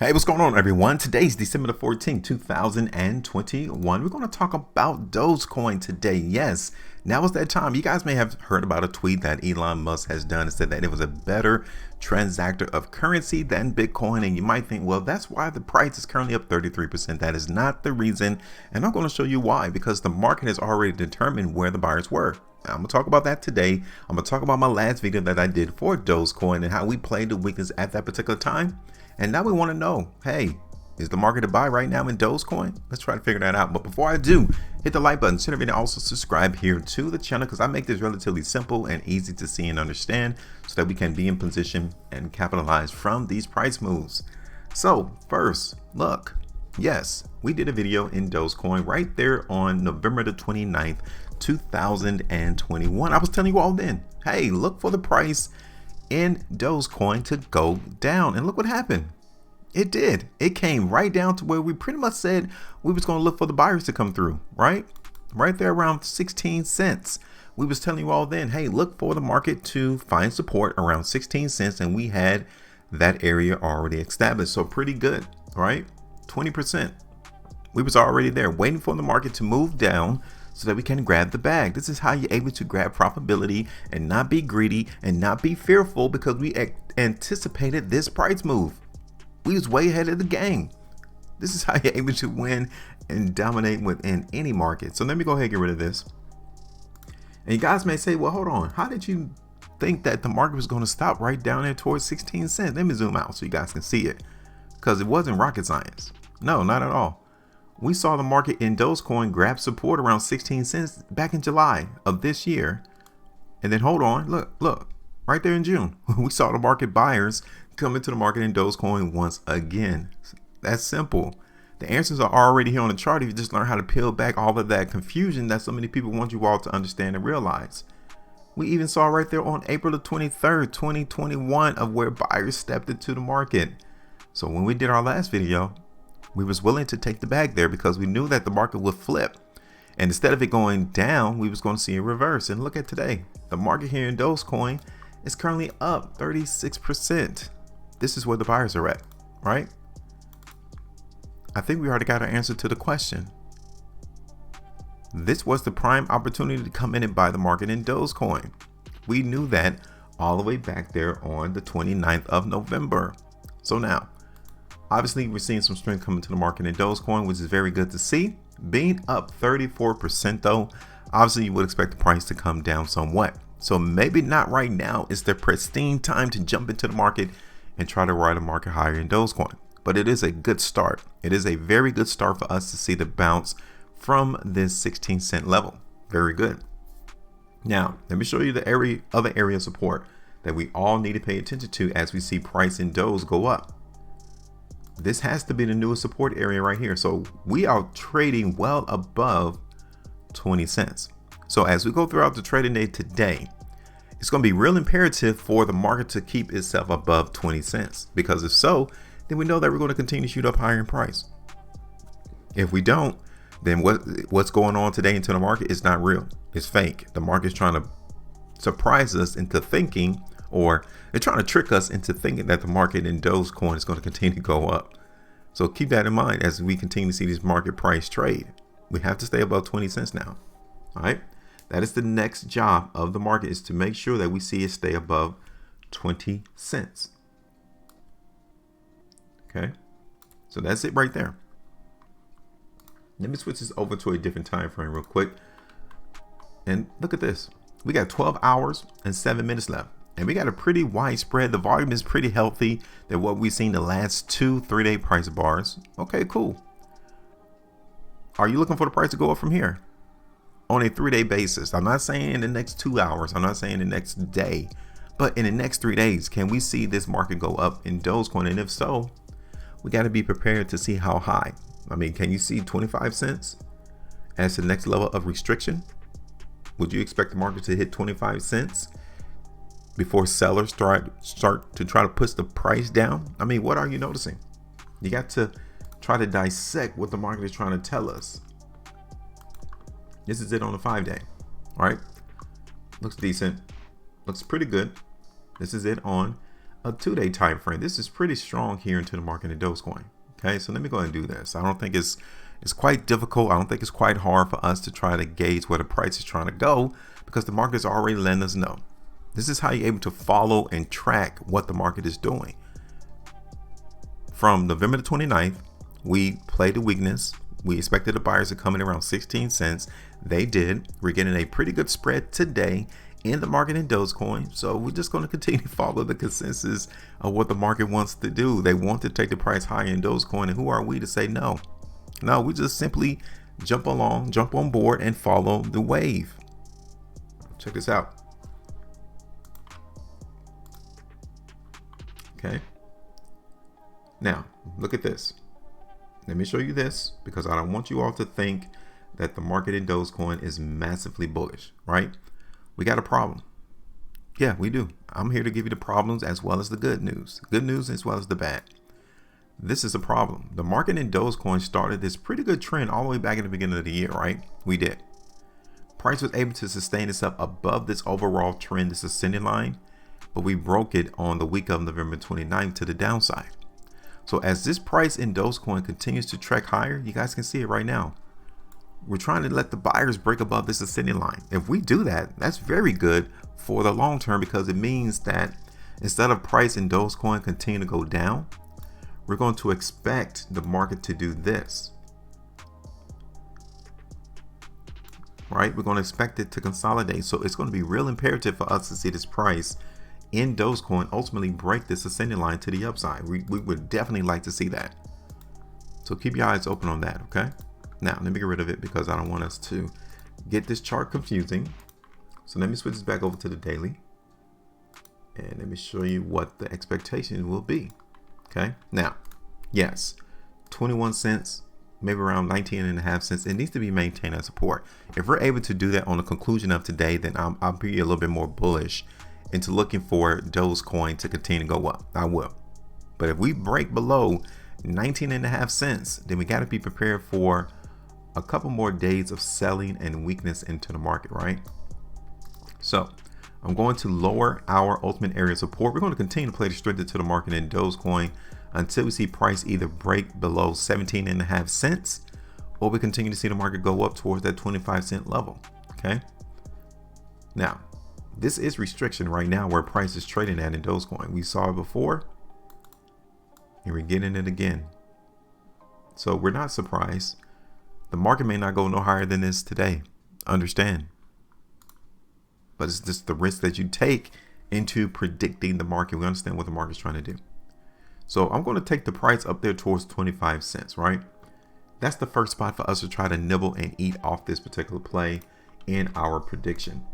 Hey, what's going on, everyone? Today's December the 14th, 2021. We're going to talk about Dogecoin today. Yes, now is that time. You guys may have heard about a tweet that Elon Musk has done and said that it was a better transactor of currency than Bitcoin. And you might think, well, that's why the price is currently up 33%. That is not the reason. And I'm going to show you why, because the market has already determined where the buyers were. I'm going to talk about that today. I'm going to talk about my last video that I did for Dogecoin and how we played the weakness at that particular time. And now we want to know, hey, is the market to buy right now in Dogecoin? Let's try to figure that out. But before I do, hit the like button, consider me to also subscribe here to the channel, because I make this relatively simple and easy to see and understand so that we can be in position and capitalize from these price moves. So first, look, yes, we did a video in Dogecoin right there on November the 29th, 2021. I was telling you all then, hey, look for the price in Dogecoin to go down, and look what happened. It did. It came right down to where we pretty much said we was going to look for the buyers to come through, right there around 16 cents. We was telling you all then, hey, look for the market to find support around 16 cents, and we had that area already established. So pretty good, right? 20%. We was already there waiting for the market to move down so that we can grab the bag. This is how you're able to grab profitability and not be greedy and not be fearful, because we anticipated this price move. We was way ahead of the game. This is how you're able to win and dominate within any market. So let me go ahead and get rid of this. And you guys may say, well, hold on. How did you think that the market was going to stop right down there towards 16 cents? Let me zoom out so you guys can see it, because it wasn't rocket science. No, not at all. We saw the market in Dogecoin grab support around 16 cents back in July of this year. And then hold on, look, right there in June, we saw the market buyers come into the market in Dogecoin once again. That's simple. The answers are already here on the chart if you just learn how to peel back all of that confusion that so many people want you all to understand and realize. We even saw right there on April the 23rd, 2021 of where buyers stepped into the market. So when we did our last video, we was willing to take the bag there because we knew that the market would flip. And instead of it going down, we was going to see a reverse. And look at today. The market here in Dogecoin is currently up 36%. This is where the buyers are at, right? I think we already got our answer to the question. This was the prime opportunity to come in and buy the market in Dogecoin. We knew that all the way back there on the 29th of November. So now, obviously, we're seeing some strength coming to the market in Dogecoin, which is very good to see. Being up 34% though, obviously you would expect the price to come down somewhat. So maybe not right now is the pristine time to jump into the market and try to ride a market higher in Dogecoin. But it is a good start. It is a very good start for us to see the bounce from this 16 cent level. Very good. Now, let me show you the other area of support that we all need to pay attention to as we see price in Doge go up. This has to be the newest support area right here. So we are trading well above 20 cents. So as we go throughout the trading day today, it's going to be real imperative for the market to keep itself above 20 cents. Because if so, then we know that we're going to continue to shoot up higher in price. If we don't, then what's going on today into the market is not real. It's fake. The market's trying to surprise us into thinking, or they're trying to trick us into thinking that the market in Dogecoin is going to continue to go up. So keep that in mind as we continue to see this market price trade. We have to stay above 20 cents now. All right. That is the next job of the market, is to make sure that we see it stay above 20 cents. Okay. So that's it right there. Let me switch this over to a different time frame real quick. And look at this. We got 12 hours and 7 minutes left. And we got a pretty wide spread. The volume is pretty healthy than what we've seen the last 2-3 day price bars. Okay, cool. Are you looking for the price to go up from here on a 3-day basis? I'm not saying in the next 2 hours. I'm not saying the next day. But in the next 3 days, can we see this market go up in Dogecoin? And if so, we got to be prepared to see how high. I mean, can you see 25 cents as the next level of restriction? Would you expect the market to hit 25 cents? Before sellers start to try to push the price down? I mean, what are you noticing? You got to try to dissect what the market is trying to tell us. This is it on the 5-day. All right. Looks decent. Looks pretty good. This is it on a 2-day time frame, this is pretty strong here into the market in Dogecoin. Okay, so let me go ahead and do this. I don't think it's quite difficult. I don't think it's quite hard for us to try to gauge where the price is trying to go, because the market is already letting us know. This is how you're able to follow and track what the market is doing. From November the 29th, we played the weakness. We expected the buyers to come in around 16 cents. They did. We're getting a pretty good spread today in the market in Dogecoin. So we're just going to continue to follow the consensus of what the market wants to do. They want to take the price higher in Dogecoin. And who are we to say no? No, we just simply jump on board and follow the wave. Check this out. Okay. Now, look at this. Let me show you this, because I don't want you all to think that the market in Dogecoin is massively bullish, right? We got a problem. Yeah, we do. I'm here to give you the problems as well as the good news. Good news as well as the bad. This is a problem. The market in Dogecoin started this pretty good trend all the way back in the beginning of the year, right? We did. Price was able to sustain itself above this overall trend, this ascending line, but we broke it on the week of November 29th to the downside. So as this price in Dogecoin continues to trek higher, you guys can see it right now. We're trying to let the buyers break above this ascending line. If we do that, that's very good for the long term, because it means that instead of price in Dogecoin continue to go down, we're going to expect the market to do this. Right? We're going to expect it to consolidate. So it's going to be real imperative for us to see this price in Dogecoin ultimately break this ascending line to the upside. We would definitely like to see that. So keep your eyes open on that, okay? Now, let me get rid of it because I don't want us to get this chart confusing. So let me switch this back over to the daily. And let me show you what the expectation will be. Okay, now, yes, 21 cents, maybe around 19.5 cents. It needs to be maintained as support. If we're able to do that on the conclusion of today, then I'll be a little bit more bullish into looking for Dogecoin to continue to go up. I will. But if we break below 19.5 cents, then we got to be prepared for a couple more days of selling and weakness into the market, right? So I'm going to lower our ultimate area of support. We're going to continue to play the strength into the market in Dogecoin until we see price either break below 17.5 cents, or we continue to see the market go up towards that 25-cent level. Okay. Now, this is restriction right now where price is trading at in Dogecoin. We saw it before, and we're getting it again. So we're not surprised. The market may not go no higher than this today. Understand. But it's just the risk that you take into predicting the market. We understand what the market's trying to do. So I'm going to take the price up there towards 25 cents, right? That's the first spot for us to try to nibble and eat off this particular play in our prediction.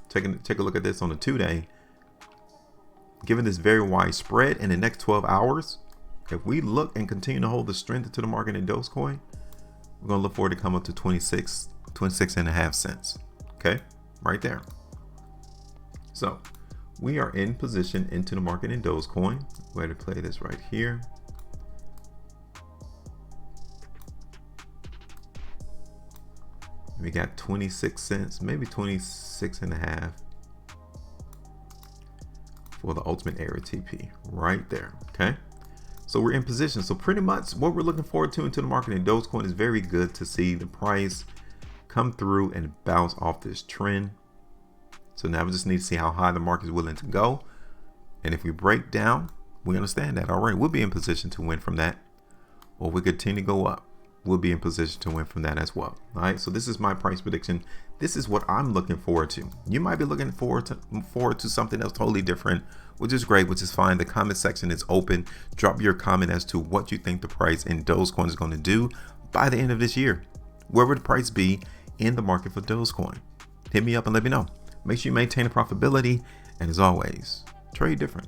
Take a look at this on the 2-day. Given this very wide spread in the next 12 hours, if we look and continue to hold the strength into the market in Dogecoin, we're going to look for it to come up to 26.5 cents. Okay, right there. So we are in position into the market in Dogecoin. Way to play this right here. We got 26 cents, maybe 26.5 for the ultimate area TP right there. Okay. So we're in position. So pretty much what we're looking forward to into the market in Dogecoin is very good to see the price come through and bounce off this trend. So now we just need to see how high the market is willing to go. And if we break down, we understand that already. We'll be in position to win from that. Or we continue to go up, we'll be in position to win from that as well. All right. So this is my price prediction. This is what I'm looking forward to. You might be looking forward to something else totally different, which is great, which is fine. The comment section is open. Drop your comment as to what you think the price in Dogecoin is going to do by the end of this year. Where would the price be in the market for Dogecoin? Hit me up and let me know. Make sure you maintain a profitability. And as always, trade different.